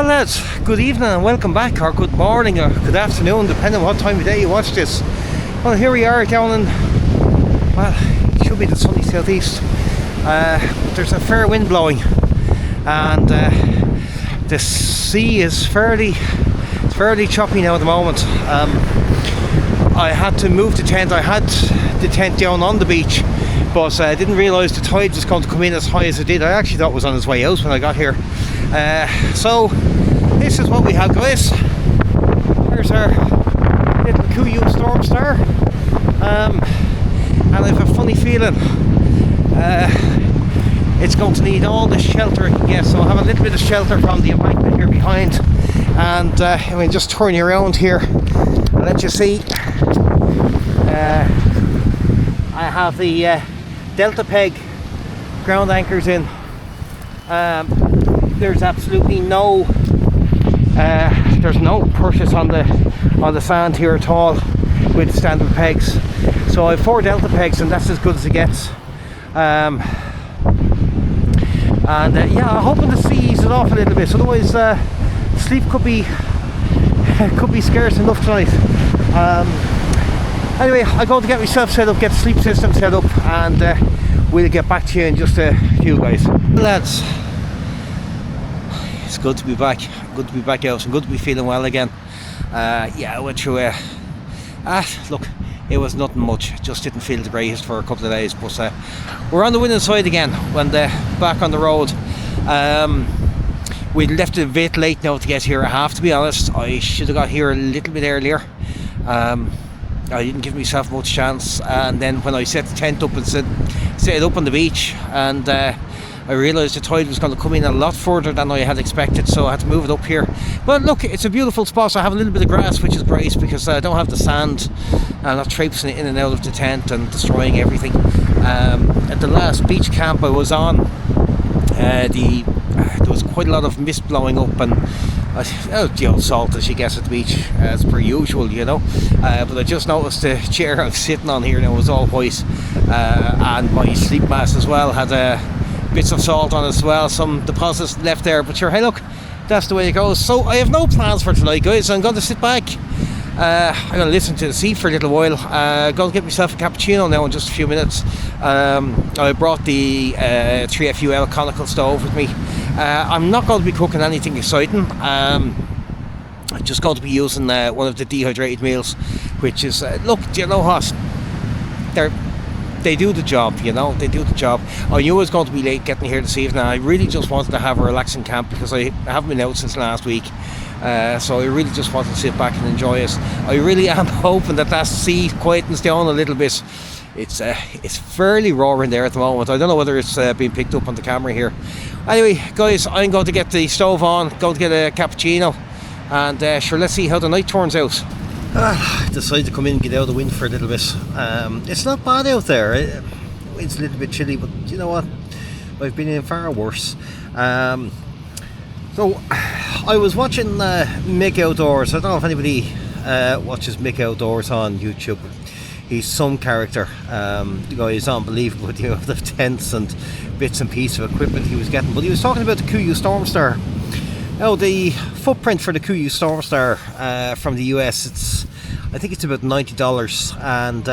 Well lads, good evening and welcome back, or good morning or good afternoon, depending on what time of day you watch this. Well, here we are down in, well, it should be the sunny southeast. There's a fair wind blowing and the sea is fairly choppy now at the moment. I had to move the tent. I had the tent down on the beach, but I didn't realise the tide was going to come in as high as it did. I actually thought it was on its way out when I got here. So this is what we have, guys. Here's our little Kuiu Storm Star, and I have a funny feeling it's going to need all the shelter it can get. So I have a little bit of shelter from the embankment here behind, and I mean, just turn you around here and let you see. I have the Delta Peg ground anchors in. There's absolutely no there's no pushes on the sand here at all with standard pegs. So I have 4 Delta Pegs, and that's as good as it gets. Yeah, I'm hoping the sea eases off a little bit, otherwise sleep could be scarce enough tonight. Anyway, I'm going to get myself set up, get the sleep system set up, and we'll get back to you in just a few, guys. Lads, it's good to be back. Good to be back out and good to be feeling well again. Yeah, I went through look, it was nothing much. Just didn't feel the greatest for a couple of days, but we're on the winning side again when back on the road. We left a bit late now to get here. I have to be honest, I should have got here a little bit earlier. I didn't give myself much chance, and then when I set the tent up and set it up on the beach, and I realised the tide was going to come in a lot further than I had expected, so I had to move it up here. But look, it's a beautiful spot. So I have a little bit of grass, which is great because I don't have the sand. I'm not traipsing it in and out of the tent and destroying everything. At the last beach camp I was on, there was quite a lot of mist blowing up, and the old salt as you guess at the beach, as per usual, you know. But I just noticed the chair I'm sitting on here now was all white, and my sleep mask as well had bits of salt on it as well, some deposits left there. But sure, hey look, that's the way it goes. So I have no plans for tonight, guys. I'm going to sit back. I'm going to listen to the sea for a little while. I'm going to get myself a cappuccino now in just a few minutes. I brought the 3FUL conical stove with me. I'm not going to be cooking anything exciting. I'm just going to be using one of the dehydrated meals, which is, look, do you know what? They do the job, you know, they do the job. I knew I was going to be late getting here this evening. I really just wanted to have a relaxing camp because I haven't been out since last week. So I really just wanted to sit back and enjoy it. I really am hoping that sea quietens down a little bit. It's fairly roaring there at the moment. I don't know whether it's being picked up on the camera here. Anyway, guys, I'm going to get the stove on, going to get a cappuccino, and sure, let's see how the night turns out. Decided to come in and get out of the wind for a little bit. It's not bad out there. It's a little bit chilly, but you know what? I've been in far worse. So I was watching Mick Outdoors. I don't know if anybody watches Mick Outdoors on YouTube. He's some character. The guy is unbelievable with the amount of tents and bits and pieces of equipment he was getting. But he was talking about the Kuiu Storm Star. Now, the footprint for the Kuiu Storm Star from the US, I think it's about $90, and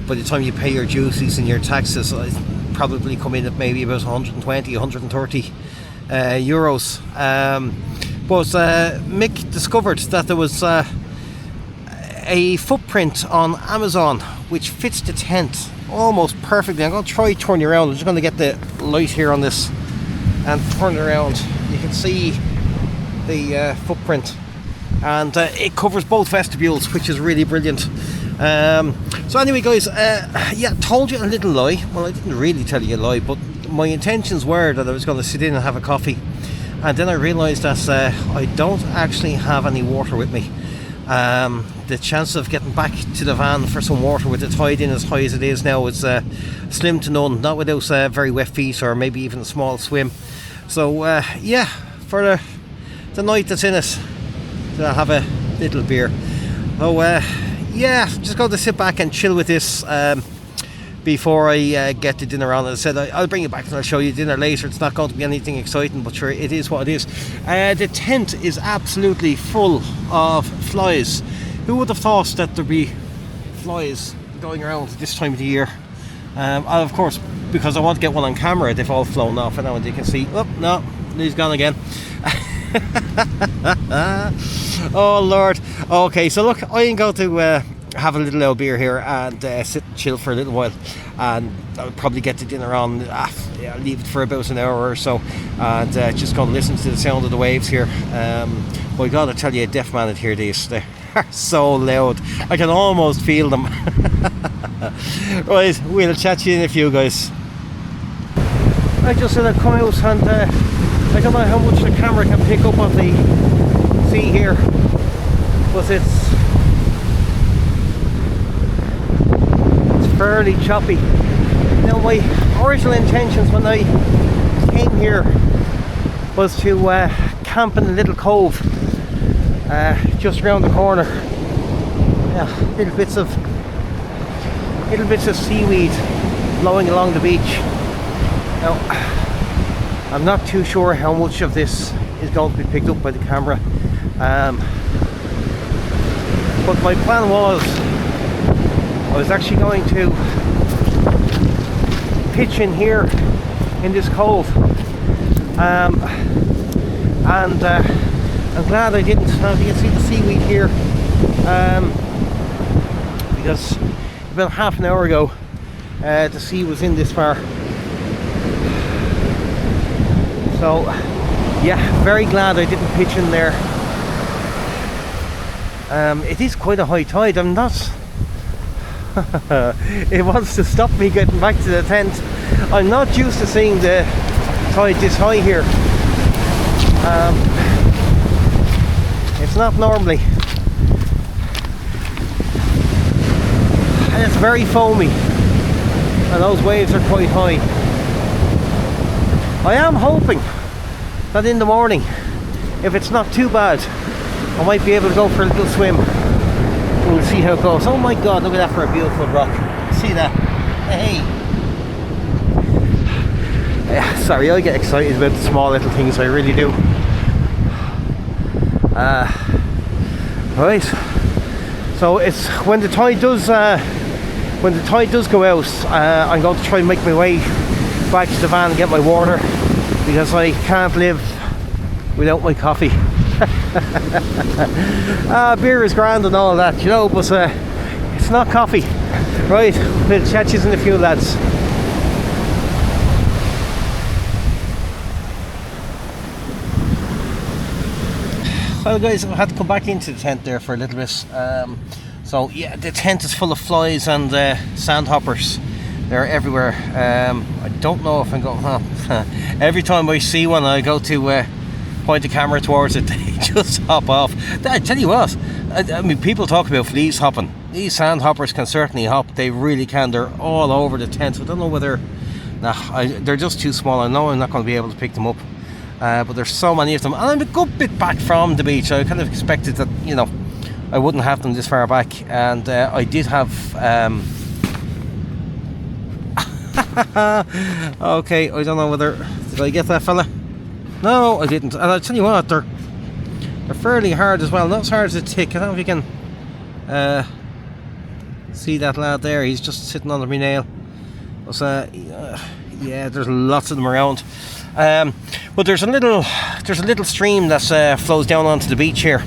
by the time you pay your duties and your taxes, it's probably come in at maybe about 120, 130 euros. But Mick discovered that there was a footprint on Amazon which fits the tent almost perfectly. I'm going to try turn you around. I'm just going to get the light here on this and turn it around. You can see the footprint, and it covers both vestibules, which is really brilliant. So anyway, guys, yeah, told you a little lie. Well, I didn't really tell you a lie, but my intentions were that I was going to sit in and have a coffee, and then I realised that I don't actually have any water with me. The chance of getting back to the van for some water with the tide in as high as it is now is slim to none, not without very wet feet or maybe even a small swim. So yeah, for the night that's in it, to have a little beer. So yeah, just going to sit back and chill with this. before I get the dinner on. As I said, I'll bring you back and I'll show you dinner later. It's not going to be anything exciting, but sure, it is what it is. The tent is absolutely full of flies. Who would have thought that there'd be flies going around this time of the year? Of course, because I want to get one on camera, they've all flown off, and now you can see, oh no, he's gone again. Oh Lord. Okay, so look, I'm going to have a little old beer here and sit and chill for a little while, and I'll probably get the dinner on. I'll leave it for about an hour or so, and just going to listen to the sound of the waves here. But I gotta tell you, a deaf man would hear these. They are so loud, I can almost feel them. Right, we'll chat to you in a few, guys. I just said I'd come out, and I don't know how much the camera can pick up of the sea here, but it's fairly choppy. Now, my original intentions when I came here was to camp in a little cove just around the corner. Yeah, little bits of seaweed blowing along the beach. Now, I'm not too sure how much of this is going to be picked up by the camera, but my plan was I was actually going to pitch in here in this cove, and I'm glad I didn't. Now you can see the seaweed here, because about half an hour ago the sea was in this far. So yeah, very glad I didn't pitch in there. It is quite a high tide. I'm not it wants to stop me getting back to the tent. I'm not used to seeing the tide this high here. It's not normally, and it's very foamy, and those waves are quite high. I am hoping that in the morning, if it's not too bad, I might be able to go for a little swim. We'll see how it goes. Oh my god, look at that for a beautiful rock. See that? Hey! Yeah, sorry, I get excited about the small little things, I really do. Right. So it's when the tide does go out, I'm going to try and make my way back to the van and get my water, because I can't live without my coffee. Beer is grand and all that, you know, but it's not coffee. Right, we'll chat you in a few, lads. Well guys, I had to come back into the tent there for a little bit. So yeah, the tent is full of flies and sandhoppers. They're everywhere. I don't know if I'm going every time I see one, I go to point the camera towards it, they just hop off. I tell you what, I mean, people talk about fleas hopping. These sandhoppers can certainly hop. They really can. They're all over the tent. So I don't know whether... they're just too small. I know I'm not going to be able to pick them up. But there's so many of them. And I'm a good bit back from the beach. I kind of expected that, you know, I wouldn't have them this far back. And I did have... okay, I don't know whether... Did I get that fella? No, I didn't. And I'll tell you what, they're fairly hard as well. Not as hard as a tick. I don't know if you can see that lad there. He's just sitting under my nail. But, yeah, there's lots of them around. But there's a little stream that flows down onto the beach here,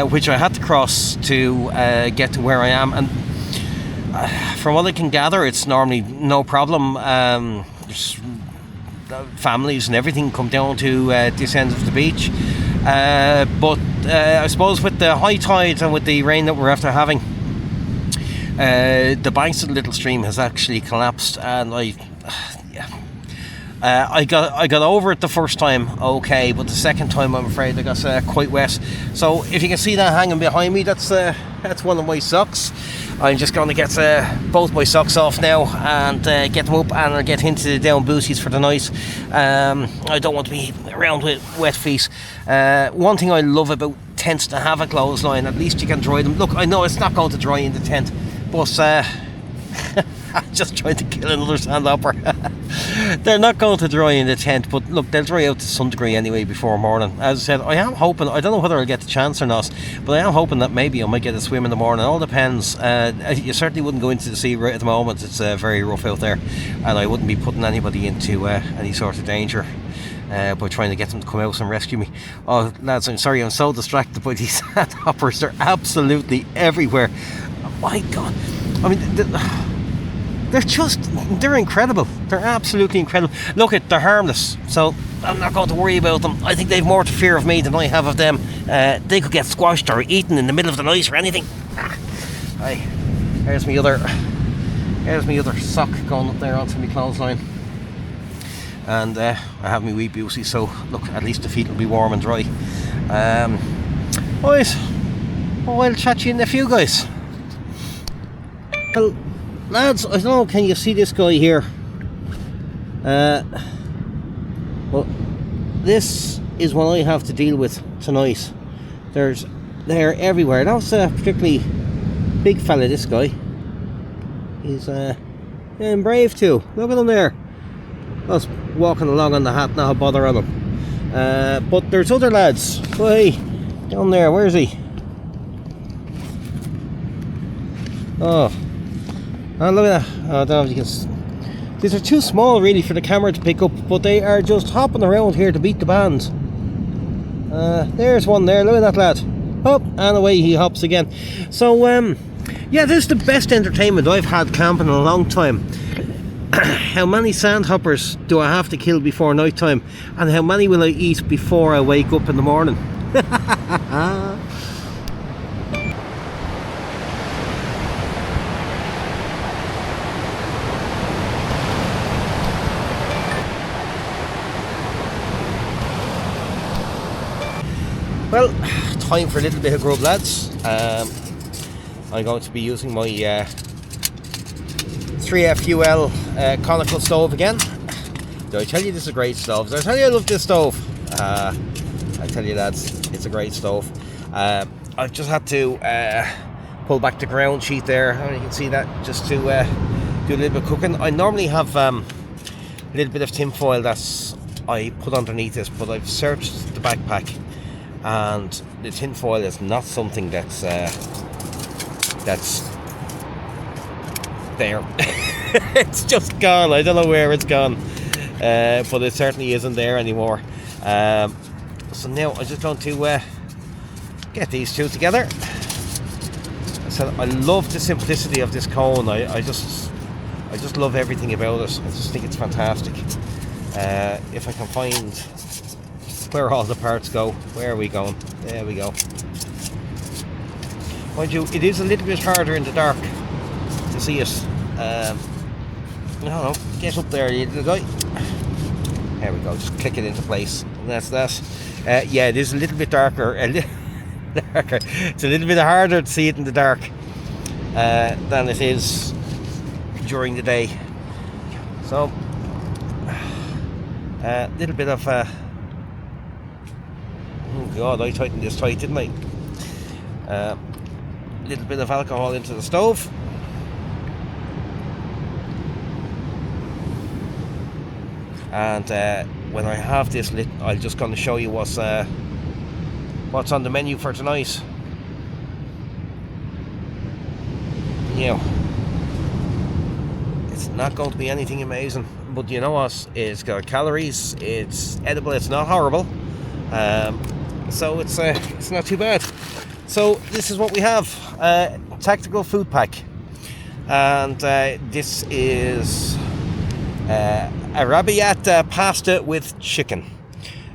which I had to cross to get to where I am. And from what I can gather, it's normally no problem. There's families and everything come down to this end of the beach, but I suppose with the high tide and with the rain that we're after having, the banks of the little stream has actually collapsed, and I got over it the first time okay, but the second time I'm afraid I got quite wet. So if you can see that hanging behind me, that's one of my socks. I'm just going to get both my socks off now and get them up, and I'll get into the down booties for the night. I don't want to be around with wet feet. One thing I love about tents to have a clothesline, at least you can dry them. Look, I know it's not going to dry in the tent, but Just trying to kill another sandhopper. They're not going to dry in the tent, but look, they'll dry out to some degree anyway before morning. As I said, I am hoping, I don't know whether I'll get the chance or not, but I am hoping that maybe I might get a swim in the morning. It all depends. You certainly wouldn't go into the sea right at the moment. It's very rough out there, and I wouldn't be putting anybody into any sort of danger by trying to get them to come out and rescue me. Oh lads, I'm sorry, I'm so distracted by these sandhoppers. They're absolutely everywhere. Oh, my God, I mean they're incredible. They're absolutely incredible. Look, they're harmless, so I'm not going to worry about them. I think they've more to fear of me than I have of them. They could get squashed or eaten in the middle of the night or anything. Here's my other sock going up there onto my clothesline. And I have my wee beauty, so look, at least the feet will be warm and dry. Right, I'll chat to you in a few, guys. Well, lads, I don't know, can you see this guy here? Well, this is what I have to deal with tonight. They're everywhere. That's a particularly big fella, this guy. He's brave too. Look at him there. Just walking along on the hat, not a bother on him. But there's other lads. Oh, hey, down there, where is he? Oh, look at that. Oh, I don't know if you can. These are too small really for the camera to pick up, but they are just hopping around here to beat the band. There's one there, look at that lad. Up and away he hops again. So, yeah, this is the best entertainment I've had camping in a long time. How many sandhoppers do I have to kill before night time, and how many will I eat before I wake up in the morning? Well, time for a little bit of grub, lads. I'm going to be using my 3FUL conical stove again. Did I tell you this is a great stove? Did I tell you I love this stove? I tell you lads, it's a great stove. I've just had to pull back the ground sheet there, and you can see that, just to do a little bit of cooking. I normally have a little bit of tin foil that's I put underneath this, but I've searched the backpack and the tin foil is not something that's there. It's just gone. I don't know where it's gone, but it certainly isn't there anymore. So now I'm just going to get these two together. So I love the simplicity of this cone. I just love everything about it. I just think it's fantastic. If I can find where all the parts go. Where are we going? There we go. Mind you, it is a little bit harder in the dark to see it. I don't know, get up there, you little guy. There we go, just click it into place. And that's that. Yeah, it is a little bit darker. Darker. It's a little bit harder to see it in the dark than it is during the day. So, a little bit of oh god, I tightened this tight, didn't I? A little bit of alcohol into the stove. And when I have this lit, I'm just going to show you what's on the menu for tonight. You know, it's not going to be anything amazing, but you know what? It's got calories. It's edible. It's not horrible. So it's not too bad. So this is what we have: tactical food pack, and this is arrabbiata pasta with chicken.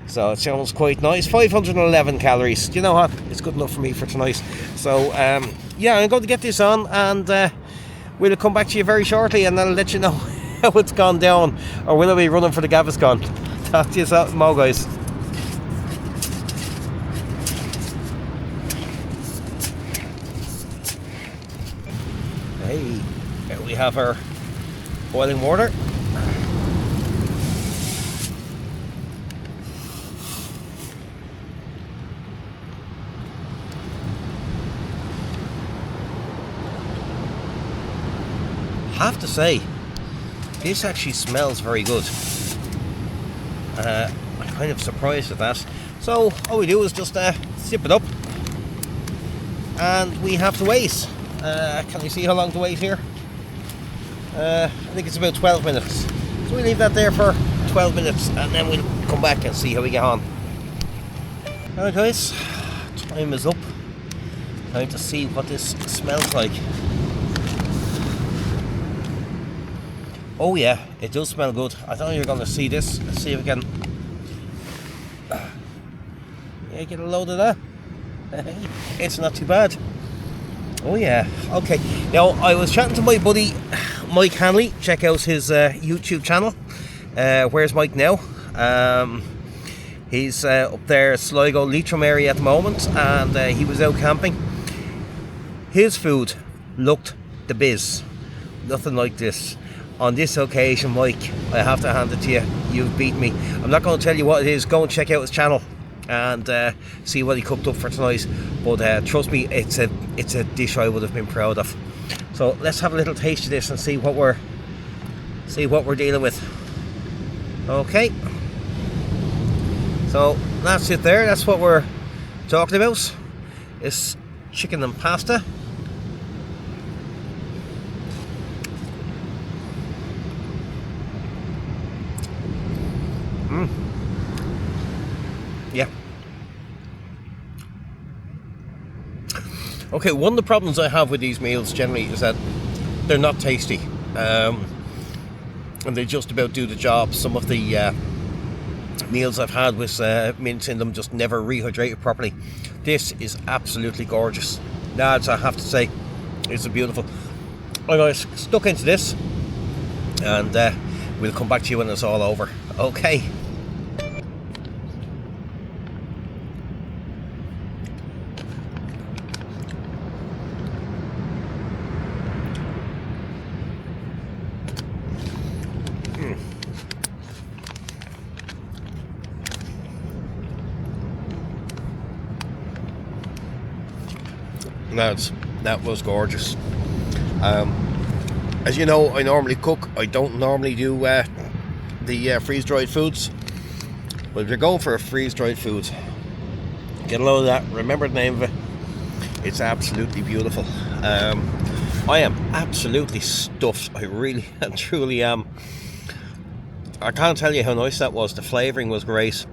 So it sounds quite nice. 511 calories. Do you know what? It's good enough for me for tonight. So yeah, I'm going to get this on, and we'll come back to you very shortly, and I'll let you know how it's gone down, or will I be running for the Gaviscon. Talk to you tomorrow, guys. Hey, here we have our boiling water. have to say, this actually smells very good. I'm kind of surprised at that. So all we do is just sip it up, and we have to wait. Can you see how long to wait here? I think it's about 12 minutes. So we leave that there for 12 minutes, and then we'll come back and see how we get on. Alright guys, time is up. Time to see what this smells like. Oh yeah, it does smell good. I thought you were going to see this. Let's see if we can get a load of that. It's not too bad. Oh yeah, okay. Now, I was chatting to my buddy Mike Hanley. Check out his YouTube channel. Where's Mike now? He's up there, Sligo, Leitrim area at the moment, and he was out camping. His food looked the biz. Nothing like this. On this occasion, Mike, I have to hand it to you. You've beat me. I'm not going to tell you what it is. Go and check out his channel and see what he cooked up for tonight. But trust me, it's a dish I would have been proud of. So let's have a little taste of this and see what we're dealing with. Okay. So that's it there. That's what we're talking about. It's chicken and pasta. Yeah. Okay, one of the problems I have with these meals generally is that they're not tasty. And they just about do the job. Some of the meals I've had with mince in them just never rehydrated properly. This is absolutely gorgeous. Lads, I have to say, it's beautiful. I'm going to stuck into this, and we'll come back to you when it's all over. Okay. That was gorgeous. As you know, I normally cook. I don't normally do the freeze-dried foods. But if you're going for a freeze-dried food, get a load of that. Remember the name of it. It's absolutely beautiful. I am absolutely stuffed. I really and truly am. I can't tell you how nice that was. The flavouring was great.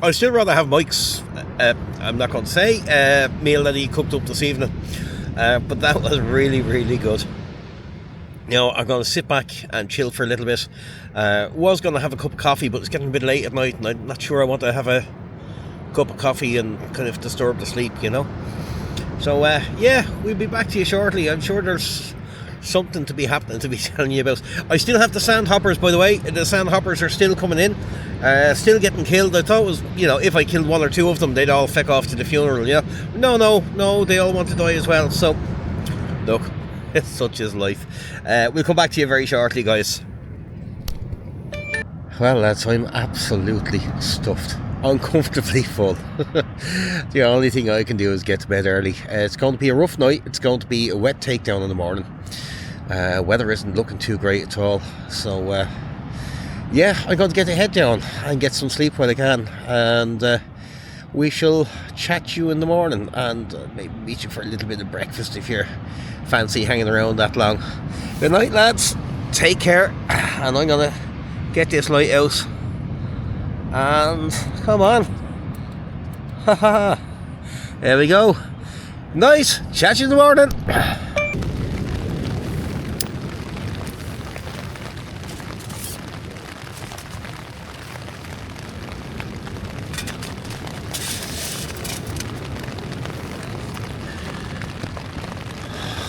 I'd still rather have Mike's, I'm not going to say, meal that he cooked up this evening. But that was really, really good. Now, I'm going to sit back and chill for a little bit. Was going to have a cup of coffee, but it's getting a bit late at night, and I'm not sure I want to have a cup of coffee and kind of disturb the sleep, you know. So, yeah, we'll be back to you shortly. I'm sure there's something to be happening to be telling you about. I still have the sandhoppers, by the way. The sandhoppers are still coming in, still getting killed. I thought it was, you know, if I killed one or two of them, they'd all feck off to the funeral, you know. No, they all want to die as well. So, look, such is life. We'll come back to you very shortly, guys. Well, lads, I'm absolutely stuffed. Uncomfortably full. The only thing I can do is get to bed early. It's going to be a rough night. It's going to be a wet takedown in the morning. Weather isn't looking too great at all. So, yeah, I'm going to get the head down and get some sleep when I can. And we shall chat you in the morning and maybe meet you for a little bit of breakfast if you're fancy hanging around that long. Good night, lads. Take care. And I'm going to get this light out. And come on. Haha. There we go. Nice. Chat you in the morning.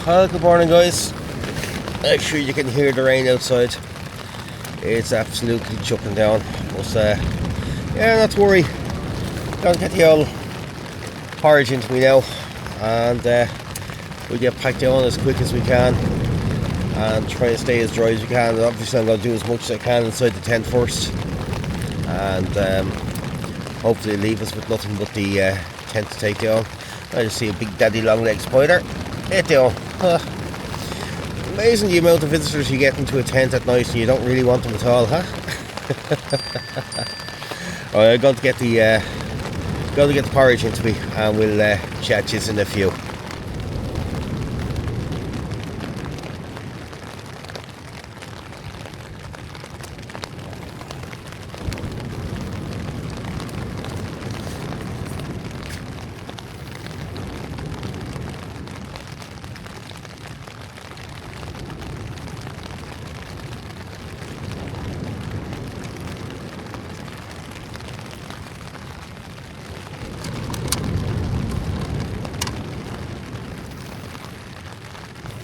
Well, good morning, guys. I'm sure you can hear the rain outside. It's absolutely chucking down. But yeah, not to worry. Gonna get the old porridge into me now, and we'll get packed down as quick as we can and try and stay as dry as we can. And obviously I'm going to do as much as I can inside the tent first, and hopefully leave us with nothing but the tent to take down. I just see a big daddy long leg spider. It down. Amazing the amount of visitors you get into a tent at night and you don't really want them at all, huh? Alright, I'm going to get the porridge into me, and we'll chat you in a few.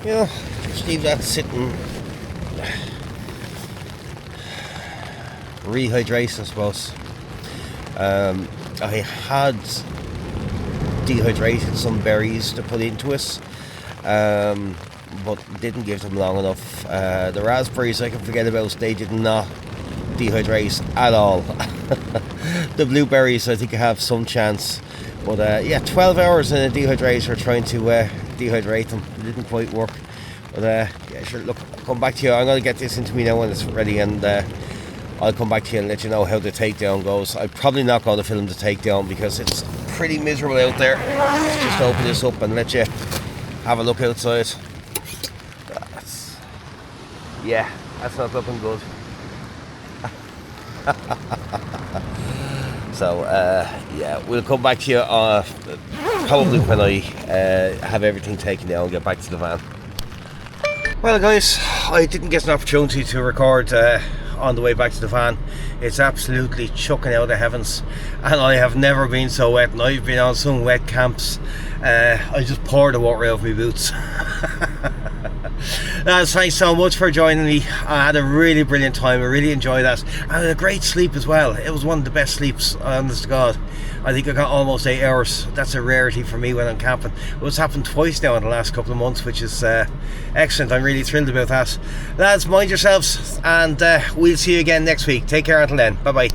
You know, just leave that sitting, rehydrate, I suppose. I had dehydrated some berries to put into it, but didn't give them long enough. The raspberries I can forget about, they did not dehydrate at all. The blueberries I think I have some chance, but yeah, 12 hours in a dehydrator trying to dehydrate them. It didn't quite work, but yeah, sure, look, I'll come back to you. I'm going to get this into me now when it's ready, and I'll come back to you and let you know how the takedown goes. I'm probably not going to film the takedown because it's pretty miserable out there. Just open this up and let you have a look outside. Yeah, that's not looking good. So yeah, we'll come back to you probably when I have everything taken down and get back to the van. Well guys, I didn't get an opportunity to record on the way back to the van. It's absolutely chucking out of heavens, and I have never been so wet, and I've been on some wet camps. I just poured the water out of my boots. Thanks so much for joining me. I had a really brilliant time. I really enjoyed that. I had a great sleep as well. It was one of the best sleeps, honest to God. I think I got almost 8 hours. That's a rarity for me when I'm camping. It's happened twice now in the last couple of months, which is excellent. I'm really thrilled about that. Lads, mind yourselves, and we'll see you again next week. Take care until then. Bye bye.